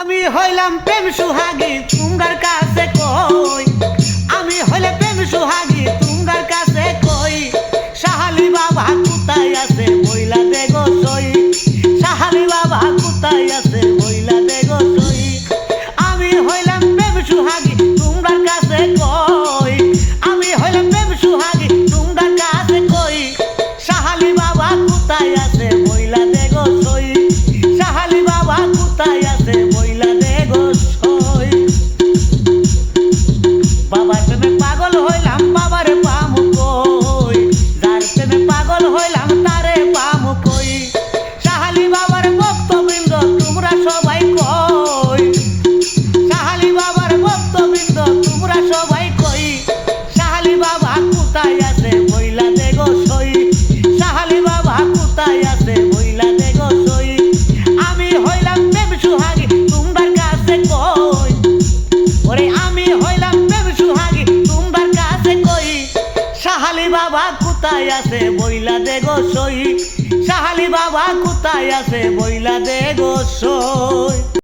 আমি হইলাম প্রেম সুহাগী তুঙ্গার কাছে কই, আমি হইলে প্রেম সুহাগী তুঙ্গার কাছে কই, সাহালি বাবা কোথায় আছে বইলা দে গো সই, সাহালি বাবা কোথায় আছে বইলা দে গো সই। আমি হইলাম প্রেম সুহাগী তুঙ্গার কাছে কই, আমি হইলাম প্রেম সুহাগী তুঙ্গার কাছে কই, সাহালি বাবা কোথায় আছে বইলা দে গো সই, সাহালি বাবা কোথায় আছে বইলা দে গো সই। বাবার প্রেমে পাগল হইলাম বাবার পাম কই, যার প্রেমে পাগল হইলাম তারে পাম কই, সাহালি বাবার ভক্তবৃন্দ তোমরা সবাই কই, সাহালি বাবার ভক্তবৃন্দ তোমরা সবাই কই, সাহালি বাবা কোথায় আছে বইলা দে গো সই, সাহালি বাবা কোথায় আছে বইলা দে গো সই। আমি হইলাম প্রেম সুহাগী তোমার কাছে কই, ওরে আমি হইলাম প্রেম সুহাগী তোমার কাছে কই, সাহালি বাবা কোথায় আছে বইলা দে গো সই, সাহালি বাবা কোথায় আছে বইলা দে গো সই।